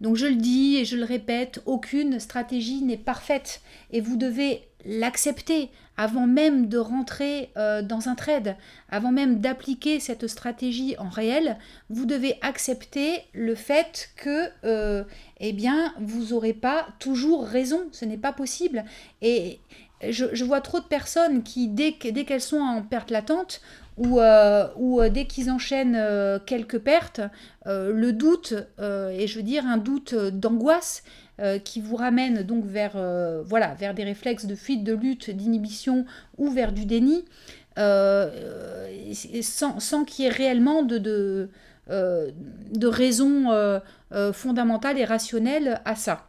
Donc je le dis et je le répète, aucune stratégie n'est parfaite et vous devez l'accepter avant même de rentrer dans un trade, avant même d'appliquer cette stratégie en réel. Vous devez accepter le fait que eh bien, vous n'aurez pas toujours raison, ce n'est pas possible. Et je vois trop de personnes qui, dès qu'elles sont en perte latente, ou dès qu'ils enchaînent quelques pertes, le doute, et je veux dire un doute d'angoisse, qui vous ramène donc vers des réflexes de fuite, de lutte, d'inhibition ou vers du déni, sans qu'il y ait réellement de raison fondamentale et rationnelle à ça.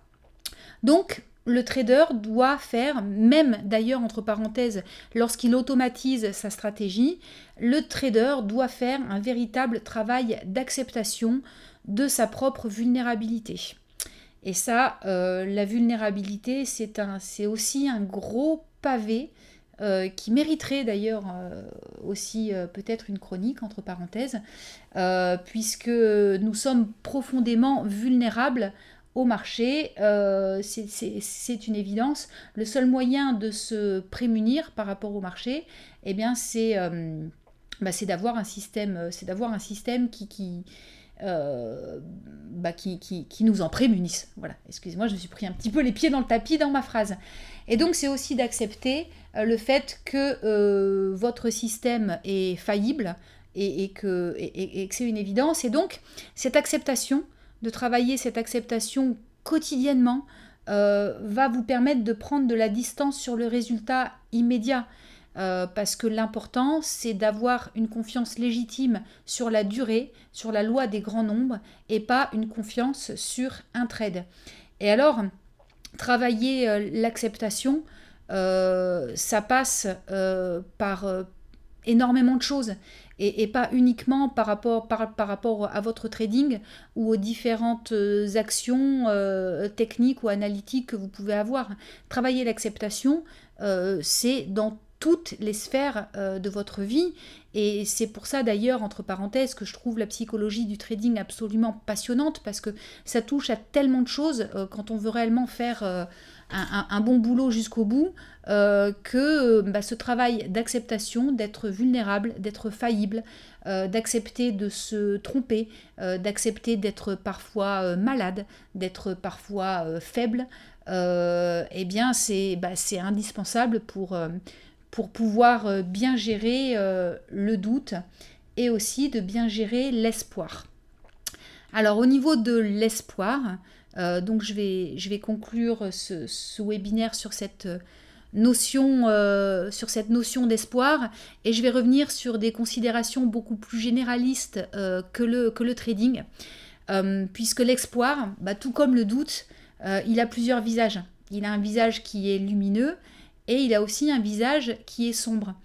Donc, le trader doit faire, même d'ailleurs entre parenthèses, lorsqu'il automatise sa stratégie, le trader doit faire un véritable travail d'acceptation de sa propre vulnérabilité. Et ça, la vulnérabilité, c'est aussi un gros pavé qui mériterait d'ailleurs aussi peut-être une chronique, entre parenthèses, puisque nous sommes profondément vulnérables au marché, c'est une évidence. Le seul moyen de se prémunir par rapport au marché, eh bien, c'est d'avoir un système, qui qui nous en prémunissent. Voilà, excusez-moi, je me suis pris un petit peu les pieds dans le tapis dans ma phrase. Et donc c'est aussi d'accepter le fait que votre système est faillible et que c'est une évidence. Et donc cette acceptation, de travailler cette acceptation quotidiennement, va vous permettre de prendre de la distance sur le résultat immédiat. Parce que l'important, c'est d'avoir une confiance légitime sur la durée, sur la loi des grands nombres, et pas une confiance sur un trade. Et alors, travailler l'acceptation, ça passe par énormément de choses et pas uniquement par rapport à votre trading ou aux différentes actions techniques ou analytiques que vous pouvez avoir. Travailler l'acceptation, c'est dans toutes les sphères de votre vie et c'est pour ça d'ailleurs, entre parenthèses, que je trouve la psychologie du trading absolument passionnante parce que ça touche à tellement de choses quand on veut réellement faire un bon boulot jusqu'au bout, que ce travail d'acceptation, d'être vulnérable, d'être faillible, d'accepter de se tromper, d'accepter d'être parfois malade, d'être parfois faible, eh bien c'est indispensable pour pouvoir bien gérer le doute et aussi de bien gérer l'espoir. Alors au niveau de l'espoir, donc je vais conclure ce webinaire sur cette notion d'espoir et je vais revenir sur des considérations beaucoup plus généralistes que le trading, puisque l'espoir, tout comme le doute, il a plusieurs visages. Il a un visage qui est lumineux et il a aussi un visage qui est sombre.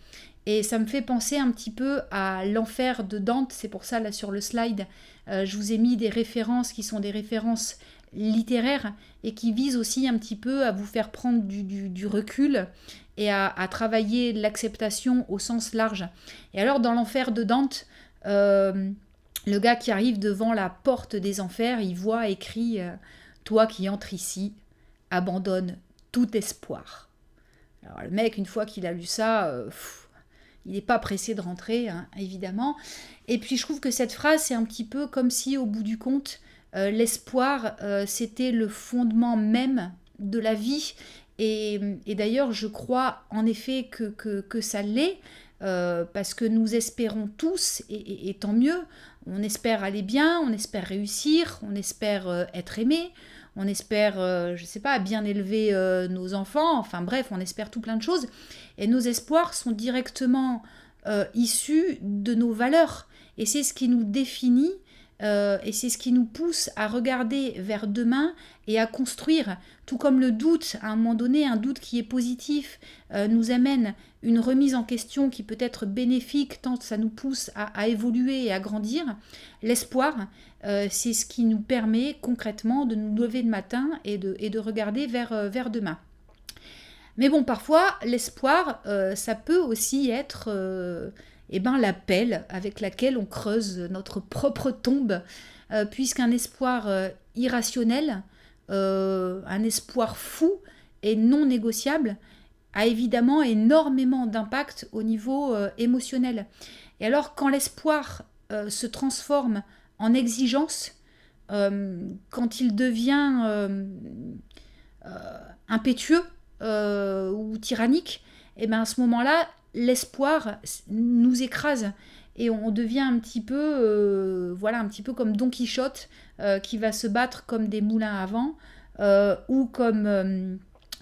Et ça me fait penser un petit peu à l'enfer de Dante, c'est pour ça là sur le slide, je vous ai mis des références qui sont des références littéraires et qui visent aussi un petit peu à vous faire prendre du recul et à travailler l'acceptation au sens large. Et alors dans l'enfer de Dante, le gars qui arrive devant la porte des enfers, il voit écrit « Toi qui entres ici, abandonne tout espoir ». Alors le mec, une fois qu'il a lu ça, il n'est pas pressé de rentrer, hein, évidemment. Et puis je trouve que cette phrase, c'est un petit peu comme si, au bout du compte, l'espoir, c'était le fondement même de la vie. Et d'ailleurs, je crois en effet que ça l'est, parce que nous espérons tous, et tant mieux, on espère aller bien, on espère réussir, on espère être aimé, on espère, je ne sais pas, bien élever nos enfants, enfin bref, on espère tout plein de choses. Et nos espoirs sont directement issus de nos valeurs. Et c'est ce qui nous définit et c'est ce qui nous pousse à regarder vers demain et à construire. Tout comme le doute, à un moment donné, un doute qui est positif nous amène une remise en question qui peut être bénéfique tant ça nous pousse à évoluer et à grandir. L'espoir, c'est ce qui nous permet concrètement de nous lever le matin et de regarder vers demain. Mais bon, parfois, l'espoir, ça peut aussi être la pelle avec laquelle on creuse notre propre tombe, puisqu'un espoir irrationnel, un espoir fou et non négociable, a évidemment énormément d'impact au niveau émotionnel. Et alors, quand l'espoir se transforme en exigence, quand il devient impétueux, ou tyrannique, et bien à ce moment-là, l'espoir nous écrase et on devient un petit peu, un petit peu comme Don Quichotte qui va se battre comme des moulins à vent, ou comme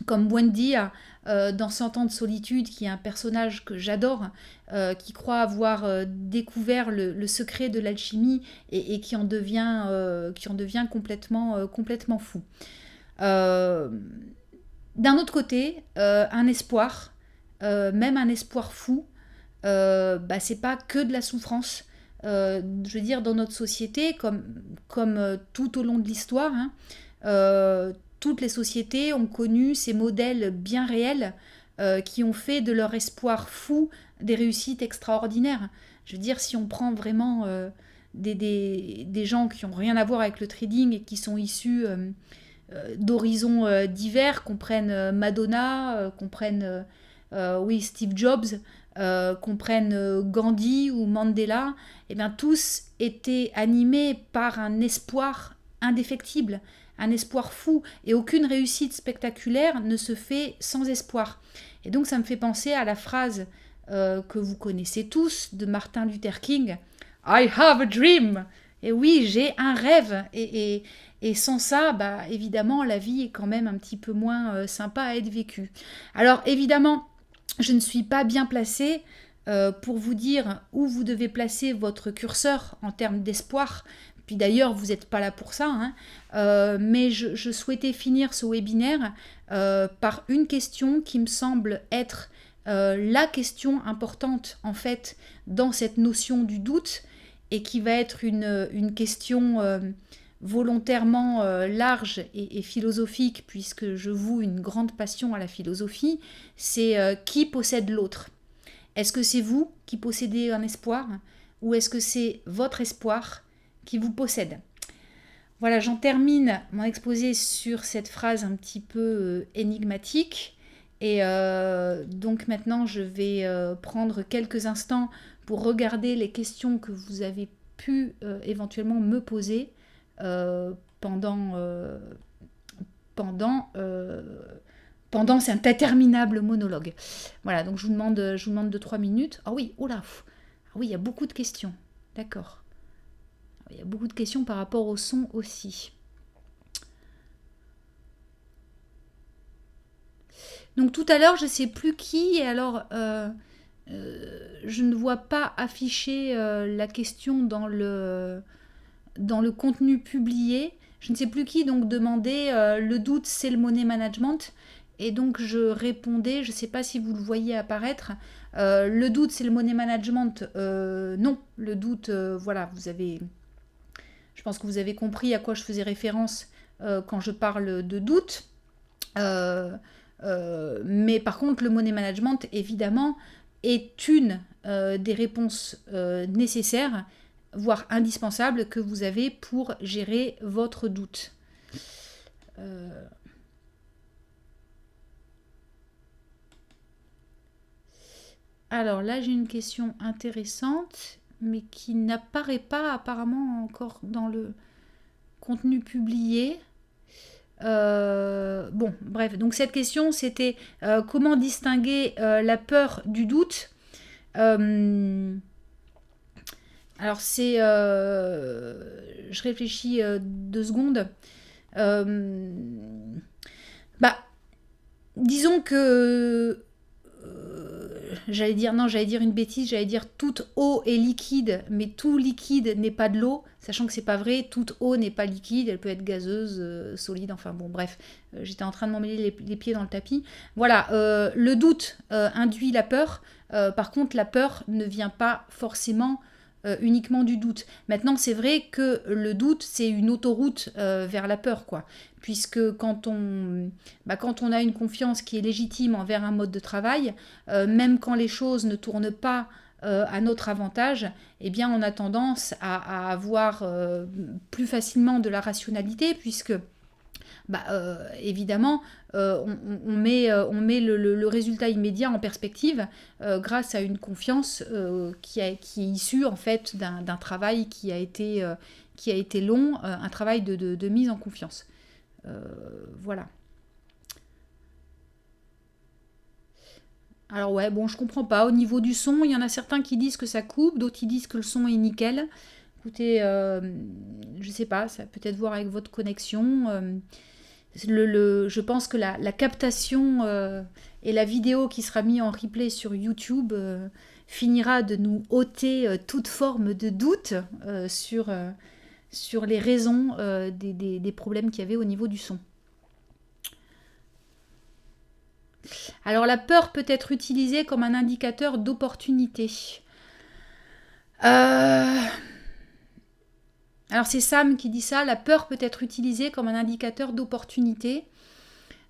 Wendy dans 100 ans de solitude, qui est un personnage que j'adore, qui croit avoir découvert le secret de l'alchimie et qui en devient complètement fou. D'un autre côté, un espoir, même un espoir fou, c'est pas que de la souffrance. Je veux dire, dans notre société, comme tout au long de l'histoire, toutes les sociétés ont connu ces modèles bien réels qui ont fait de leur espoir fou des réussites extraordinaires. Je veux dire, si on prend vraiment des gens qui n'ont rien à voir avec le trading et qui sont issus d'horizons divers, qu'on prenne Madonna, qu'on prenne oui, Steve Jobs, qu'on prenne Gandhi ou Mandela, eh bien tous étaient animés par un espoir indéfectible, un espoir fou, et aucune réussite spectaculaire ne se fait sans espoir. Et donc ça me fait penser à la phrase que vous connaissez tous de Martin Luther King, I have a dream. Et oui, j'ai un rêve. Et sans ça, bah, évidemment, la vie est quand même un petit peu moins sympa à être vécue. Alors évidemment, je ne suis pas bien placée pour vous dire où vous devez placer votre curseur en termes d'espoir. Puis d'ailleurs, vous n'êtes pas là pour ça, hein. Mais je souhaitais finir ce webinaire par une question qui me semble être la question importante en fait dans cette notion du doute et qui va être une question volontairement large et philosophique puisque je voue une grande passion à la philosophie, c'est qui possède l'autre? Est-ce que c'est vous qui possédez un espoir ou est-ce que c'est votre espoir qui vous possède? Voilà, j'en termine mon exposé sur cette phrase un petit peu énigmatique. Et donc maintenant, je vais prendre quelques instants pour regarder les questions que vous avez pu éventuellement me poser pendant cet interminable monologue. Voilà, donc je vous demande de 3 minutes. Ah oui, oh là, ah oui, il y a beaucoup de questions. D'accord. Il y a beaucoup de questions par rapport au son aussi. Donc tout à l'heure, je ne sais plus qui, et alors je ne vois pas afficher la question dans le contenu publié. Je ne sais plus qui donc demandait le doute c'est le money management. Et donc je répondais, je ne sais pas si vous le voyez apparaître, le doute c'est le money management. Non, le doute, voilà, je pense que vous avez compris à quoi je faisais référence quand je parle de doute. Mais par contre, le money management, évidemment, est une des réponses nécessaires, voire indispensables, que vous avez pour gérer votre doute. Alors là, j'ai une question intéressante, mais qui n'apparaît pas apparemment encore dans le contenu publié. Bon, bref, donc cette question c'était comment distinguer la peur du doute. Alors c'est... je réfléchis 2 secondes. Bah, disons que... j'allais dire une bêtise, j'allais dire toute eau est liquide, mais tout liquide n'est pas de l'eau, sachant que c'est pas vrai, toute eau n'est pas liquide, elle peut être gazeuse, solide, enfin bon, bref, j'étais en train de m'emmêler les pieds dans le tapis. Voilà, le doute induit la peur, par contre la peur ne vient pas forcément uniquement du doute. Maintenant, c'est vrai que le doute, c'est une autoroute vers la peur, quoi. Puisque quand on a une confiance qui est légitime envers un mode de travail, même quand les choses ne tournent pas à notre avantage, eh bien, on a tendance à avoir plus facilement de la rationalité, puisque évidemment, on met le résultat immédiat en perspective grâce à une confiance qui est issue en fait d'un travail qui a été long, un travail de mise en confiance. Voilà. Alors ouais, bon, je comprends pas. Au niveau du son, il y en a certains qui disent que ça coupe, d'autres qui disent que le son est nickel. Écoutez, je sais pas, ça peut peut-être voir avec votre connexion. Je pense que la captation et la vidéo qui sera mise en replay sur YouTube finira de nous ôter toute forme de doute sur les raisons des problèmes qu'il y avait au niveau du son. Alors la peur peut être utilisée comme un indicateur d'opportunité. Alors c'est Sam qui dit ça, la peur peut être utilisée comme un indicateur d'opportunité.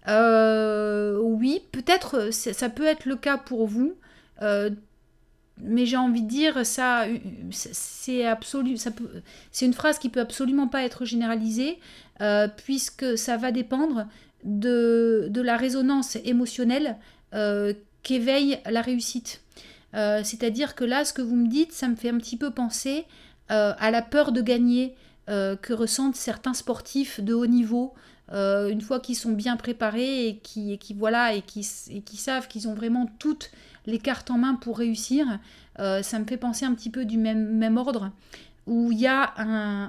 Oui, peut-être ça peut être le cas pour vous, mais j'ai envie de dire ça, c'est une phrase qui peut absolument pas être généralisée, puisque ça va dépendre de la résonance émotionnelle qu'éveille la réussite. C'est-à-dire que là, ce que vous me dites, ça me fait un petit peu penser à la peur de gagner que ressentent certains sportifs de haut niveau, une fois qu'ils sont bien préparés et qui savent qu'ils ont vraiment toutes les cartes en main pour réussir. Ça me fait penser un petit peu du même ordre, où il y a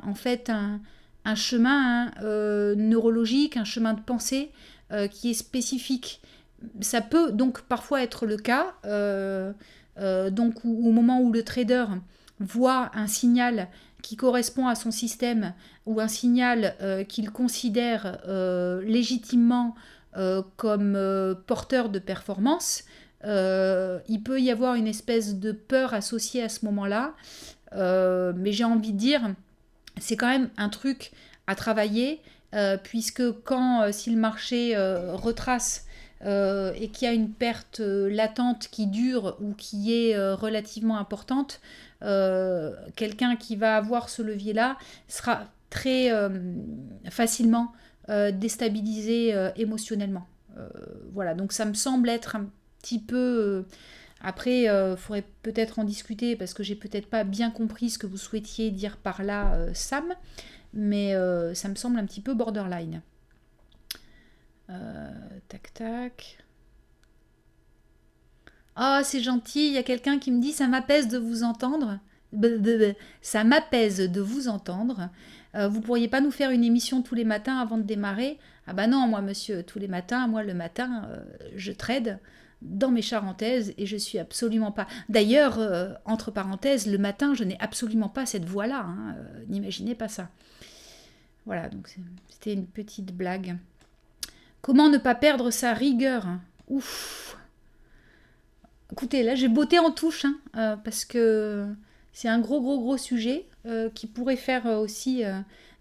en fait un chemin neurologique, un chemin de pensée qui est spécifique. Ça peut donc parfois être le cas, donc au moment où le trader voit un signal qui correspond à son système ou un signal qu'il considère légitimement comme porteur de performance, il peut y avoir une espèce de peur associée à ce moment-là, mais j'ai envie de dire, c'est quand même un truc à travailler, puisque si le marché retrace et qu'il y a une perte latente qui dure ou qui est relativement importante, quelqu'un qui va avoir ce levier-là sera très facilement déstabilisé émotionnellement. Voilà, donc ça me semble être un petit peu... Après, il faudrait peut-être en discuter parce que j'ai peut-être pas bien compris ce que vous souhaitiez dire par là, Sam, mais ça me semble un petit peu borderline. Tac tac. Oh, c'est gentil, il y a quelqu'un qui me dit ça m'apaise de vous entendre. Ça m'apaise de vous entendre. Vous pourriez pas nous faire une émission tous les matins avant de démarrer? Ah bah non, moi monsieur, tous les matins, moi le matin, je trade dans mes charentaises et je suis absolument pas... D'ailleurs, entre parenthèses, le matin, je n'ai absolument pas cette voix-là. Hein, n'imaginez pas ça. Voilà, donc c'était une petite blague. Comment ne pas perdre sa rigueur? Ouf. Écoutez, là, j'ai botté en touche, hein, parce que c'est un gros sujet qui pourrait faire aussi...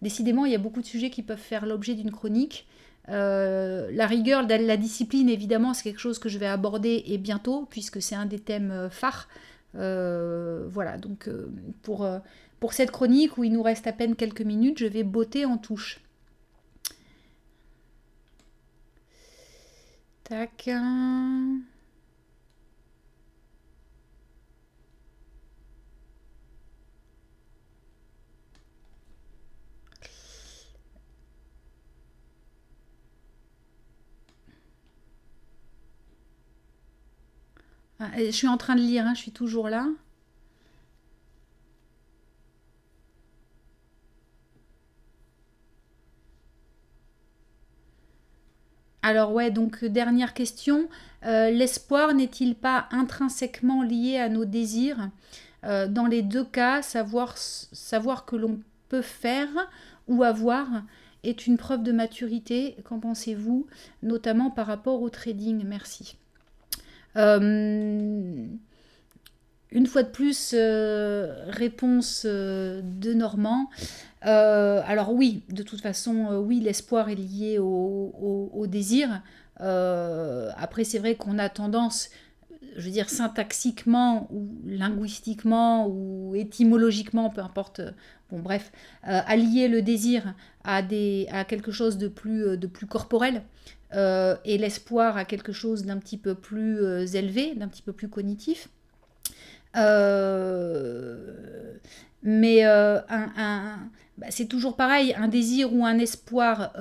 décidément, il y a beaucoup de sujets qui peuvent faire l'objet d'une chronique. La rigueur, la discipline, évidemment, c'est quelque chose que je vais aborder et bientôt, puisque c'est un des thèmes phares. Voilà, donc pour cette chronique où il nous reste à peine quelques minutes, je vais botter en touche. Tac. Je suis en train de lire, hein, je suis toujours là. Alors ouais, donc dernière question. L'espoir n'est-il pas intrinsèquement lié à nos désirs? Dans les deux cas, savoir que l'on peut faire ou avoir est une preuve de maturité. Qu'en pensez-vous? Notamment par rapport au trading. Merci. Une fois de plus, réponse de Normand. Alors oui, de toute façon, oui, l'espoir est lié au désir. Après, c'est vrai qu'on a tendance, je veux dire, syntaxiquement ou linguistiquement ou étymologiquement, peu importe, bon bref, à lier le désir à quelque chose de plus corporel. Et l'espoir à quelque chose d'un petit peu plus élevé, d'un petit peu plus cognitif. Mais c'est toujours pareil, un désir ou un espoir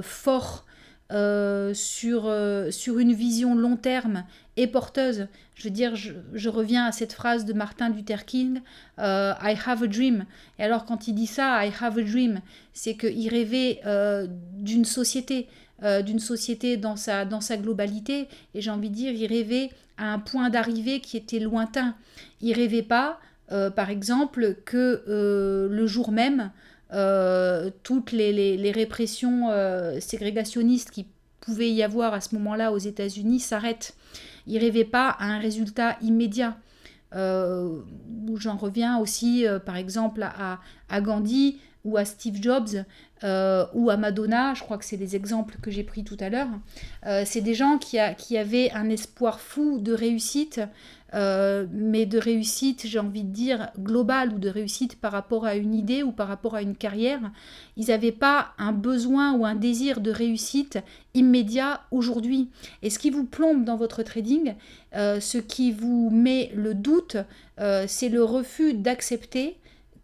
fort sur une vision long terme et porteuse. Je veux dire, je reviens à cette phrase de Martin Luther King, I have a dream. Et alors quand il dit ça, I have a dream, c'est qu'il rêvait d'une société dans sa globalité. Et j'ai envie de dire, il rêvait à un point d'arrivée qui était lointain. Il rêvait pas, par exemple, que le jour même, toutes les répressions ségrégationnistes qui pouvaient y avoir à ce moment-là aux États-Unis s'arrêtent. Il rêvait pas à un résultat immédiat. J'en reviens aussi, par exemple, à Gandhi ou à Steve Jobs ou à Madonna, je crois que c'est les exemples que j'ai pris tout à l'heure. C'est des gens qui avaient un espoir fou de réussite mais de réussite, j'ai envie de dire, globale ou de réussite par rapport à une idée ou par rapport à une carrière. Ils n'avaient pas un besoin ou un désir de réussite immédiat aujourd'hui. Et ce qui vous plombe dans votre trading, ce qui vous met le doute, c'est le refus d'accepter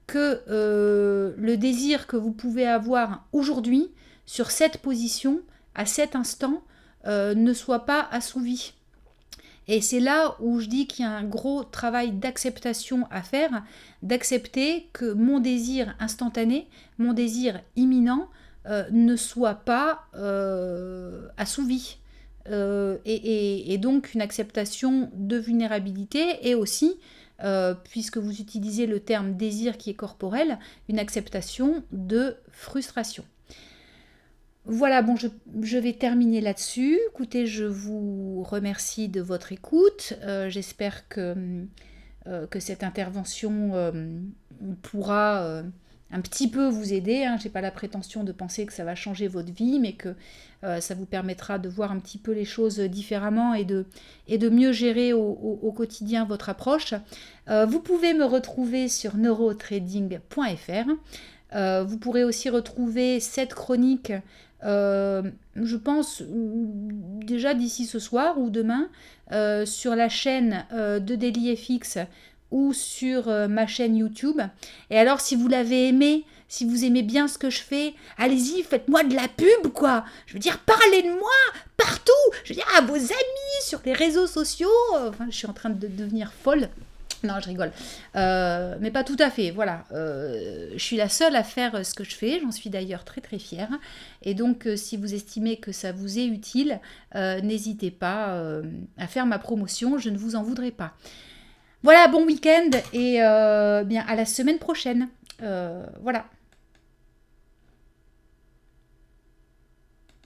que le désir que vous pouvez avoir aujourd'hui sur cette position, à cet instant, ne soit pas assouvi. Et c'est là où je dis qu'il y a un gros travail d'acceptation à faire, d'accepter que mon désir instantané, mon désir imminent, ne soit pas assouvi. Et donc une acceptation de vulnérabilité et aussi, puisque vous utilisez le terme désir qui est corporel, une acceptation de frustration. Voilà, bon, je vais terminer là-dessus. Écoutez, je vous remercie de votre écoute. J'espère que cette intervention pourra un petit peu vous aider. Je n'ai pas la prétention de penser que ça va changer votre vie, mais que ça vous permettra de voir un petit peu les choses différemment et de mieux gérer au quotidien votre approche. Vous pouvez me retrouver sur neurotrading.fr. Vous pourrez aussi retrouver cette chronique, je pense déjà d'ici ce soir ou demain, sur la chaîne de DailyFX ou sur ma chaîne YouTube. Et alors, si vous l'avez aimé, si vous aimez bien ce que je fais, allez-y, faites-moi de la pub, quoi. Je veux dire, parlez de moi partout. Je veux dire, à vos amis, sur les réseaux sociaux. Enfin, je suis en train de devenir folle. Non, je rigole. Mais pas tout à fait, voilà. Je suis la seule à faire ce que je fais, j'en suis d'ailleurs très très fière. Et donc, si vous estimez que ça vous est utile, n'hésitez pas à faire ma promotion, je ne vous en voudrais pas. Voilà, bon week-end et bien à la semaine prochaine. Voilà.